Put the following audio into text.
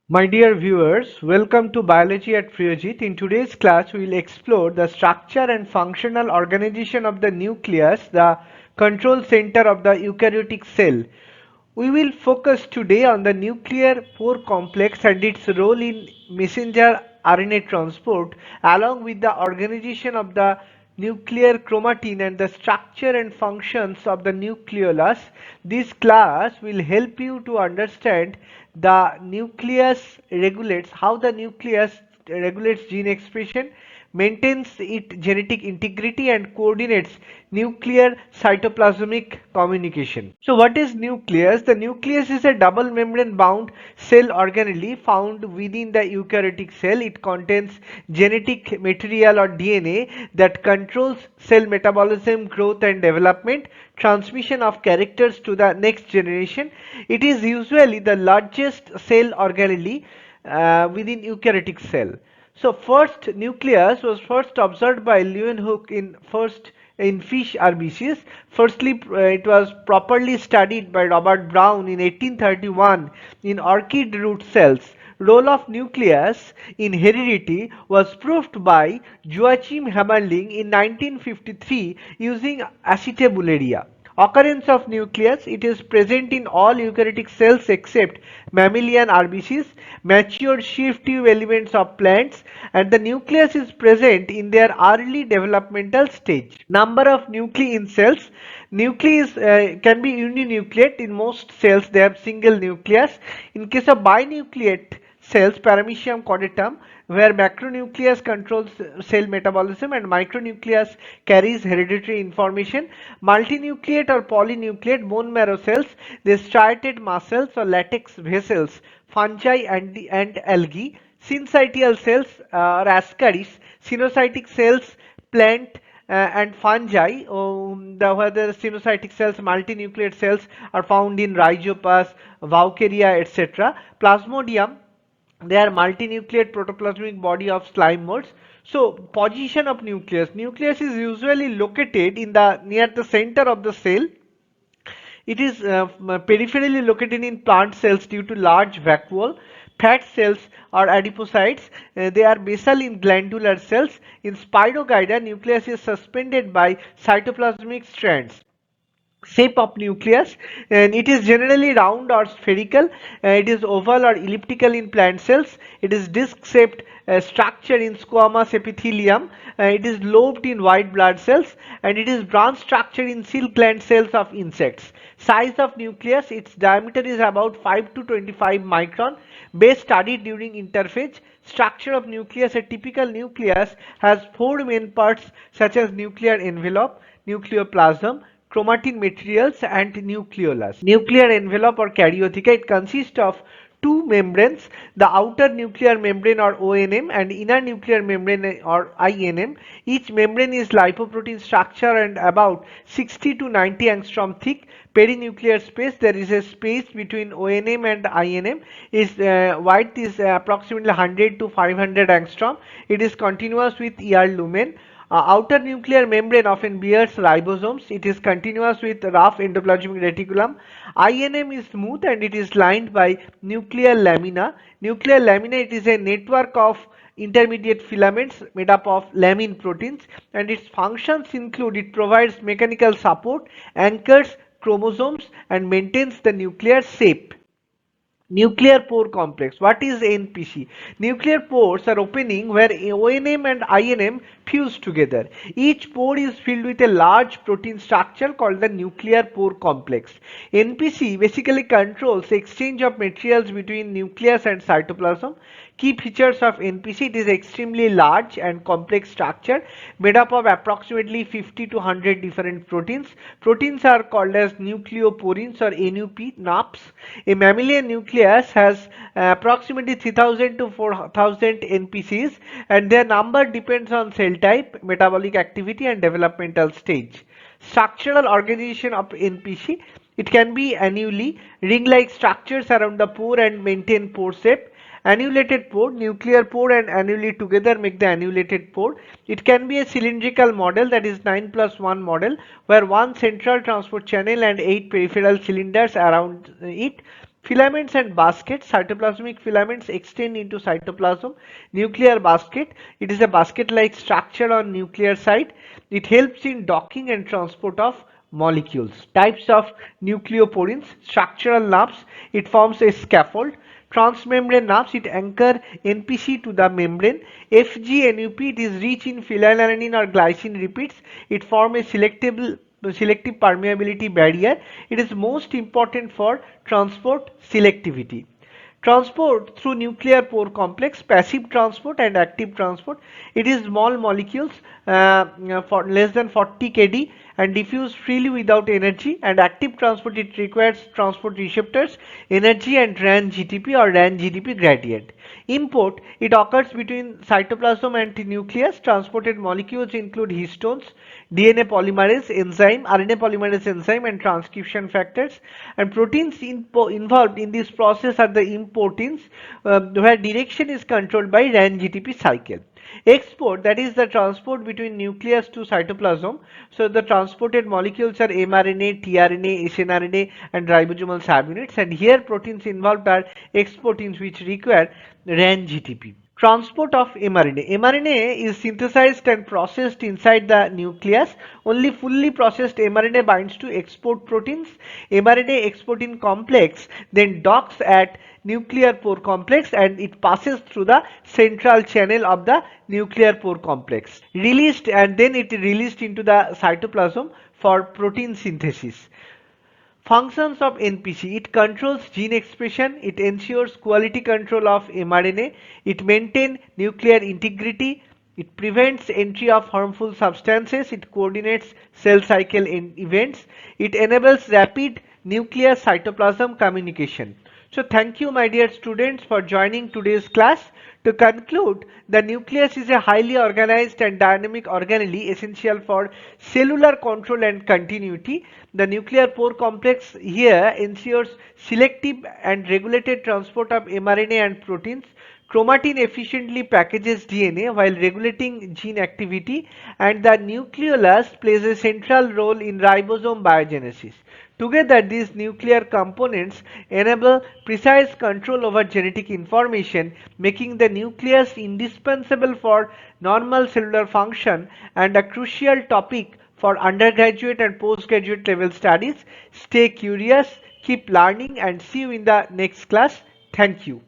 My dear viewers, welcome to Biology at Priyajit. In today's class, we will explore the structure and functional organization of the nucleus, the control center of the eukaryotic cell. We will focus today on the nuclear pore complex and its role in messenger RNA transport, along with the organization of the nuclear chromatin and the structure and functions of the nucleolus. This class will help you to understand the nucleus regulates how the nucleus regulates gene expression, maintains its genetic integrity and coordinates nuclear cytoplasmic communication. So what is nucleus? The nucleus is a double membrane bound cell organelle found within the eukaryotic cell. It contains genetic material or DNA that controls cell metabolism, growth and development, transmission of characters to the next generation. It is usually the largest cell organelle within eukaryotic cell. So first nucleus was first observed by Leeuwenhoek in fish RBCs. Firstly, it was properly studied by Robert Brown in 1831 in orchid root cells. Role of nucleus in heredity was proved by Joachim Hammerling in 1953 using acetabularia. Occurrence of nucleus: it is present in all eukaryotic cells except mammalian RBCs, mature sheaf tube elements of plants, and the nucleus is present in their early developmental stage. Number of nuclei in cells: nucleus can be uninucleate. In most cells they have single nucleus. In case of binucleate cells, paramecium chordatum, where macronucleus controls cell metabolism and micronucleus carries hereditary information. Multinucleate or polynucleate bone marrow cells, they striated muscles or latex vessels, fungi and algae. Syncytial cells or ascaris, sinusotic cells, plant and fungi, where the sinusotic cells, multinucleate cells are found in rhizopas, Vaucaria, etc. Plasmodium, they are multinucleate protoplasmic body of slime modes. So position of nucleus: nucleus is usually located in the near the center of the cell. It is peripherally located in plant cells due to large vacuole. Fat cells or adipocytes, they are basal in glandular cells. In Spirogyra, nucleus is suspended by cytoplasmic strands. Shape of nucleus: and it is generally round or spherical. It is oval or elliptical in plant cells. It is disc shaped structure in squamous epithelium. It is lobed in white blood cells, and it is branch structure in silk gland cells of insects. Size of nucleus: its diameter is about 5 to 25 micron. Base studied during interphase. Structure of nucleus: a typical nucleus has four main parts such as nuclear envelope, nucleoplasm, chromatin materials and nucleolus. Nuclear envelope or karyotheca, it consists of two membranes, the outer nuclear membrane or ONM and inner nuclear membrane or INM. Each membrane is lipoprotein structure and about 60 to 90 angstrom thick. Perinuclear space: there is a space between ONM and INM. Is width is approximately 100 to 500 angstrom. It is continuous with ER lumen. Outer nuclear membrane often bears ribosomes. It is continuous with rough endoplasmic reticulum. INM is smooth and it is lined by nuclear lamina. Nuclear lamina, it is a network of intermediate filaments made up of lamine proteins, and its functions include: it provides mechanical support, anchors chromosomes and maintains the nuclear shape. Nuclear pore complex. What is NPC? Nuclear pores are opening where ONM and INM fuse together. Each pore is filled with a large protein structure called the nuclear pore complex. NPC basically controls exchange of materials between nucleus and cytoplasm. Key features of NPC: it is extremely large and complex structure made up of approximately 50 to 100 different proteins. Proteins are called as nucleoporins or NUP. A mammalian nucleus has approximately 3000 to 4000 NPCs, and their number depends on cell type, metabolic activity and developmental stage. Structural organization of NPC: it can be annuli, ring-like structures around the pore and maintain pore shape. Annulated pore: nuclear pore and annuli together make the annulated pore. It can be a cylindrical model, that is 9+1 model, where one central transport channel and 8 peripheral cylinders around it. Filaments and baskets. Cytoplasmic filaments extend into cytoplasm. Nuclear basket. It is a basket-like structure on nuclear side. It helps in docking and transport of molecules. Types of nucleoporins. Structural nerves. It forms a scaffold. Transmembrane nerves. It anchor NPC to the membrane. FGNUP. It is rich in phenylalanine or glycine repeats. It forms a selective permeability barrier. It is most important for transport selectivity. Transport through nuclear pore complex, passive transport and active transport. It is small molecules for less than 40 kD and diffuse freely without energy, and active transport it requires transport receptors, energy and RAN GTP or RAN GDP gradient. Import, it occurs between cytoplasm and nucleus. Transported molecules include histones, DNA polymerase enzyme, RNA polymerase enzyme and transcription factors, and proteins involved in this process are the importins, where direction is controlled by RAN GTP cycle. Export, that is the transport between nucleus to cytoplasm. So the transported molecules are mRNA, tRNA, snRNA and ribosomal subunits, and here proteins involved are exportins which require RAN GTP. Transport of mRNA. mRNA is synthesized and processed inside the nucleus. Only fully processed mRNA binds to export proteins. mRNA exportin complex then docks at nuclear pore complex and it passes through the central channel of the nuclear pore complex. Released, and then it is released into the cytoplasm for protein synthesis. Functions of NPC. It controls gene expression, it ensures quality control of mRNA, it maintains nuclear integrity, it prevents entry of harmful substances, it coordinates cell cycle events, it enables rapid nuclear cytoplasm communication. So thank you my dear students for joining today's class. To conclude, the nucleus is a highly organized and dynamic organelle essential for cellular control and continuity. The nuclear pore complex here ensures selective and regulated transport of mRNA and proteins. Chromatin efficiently packages DNA while regulating gene activity, and the nucleolus plays a central role in ribosome biogenesis. Together, these nuclear components enable precise control over genetic information, making the nucleus indispensable for normal cellular function and a crucial topic for undergraduate and postgraduate level studies. Stay curious, keep learning, and see you in the next class. Thank you.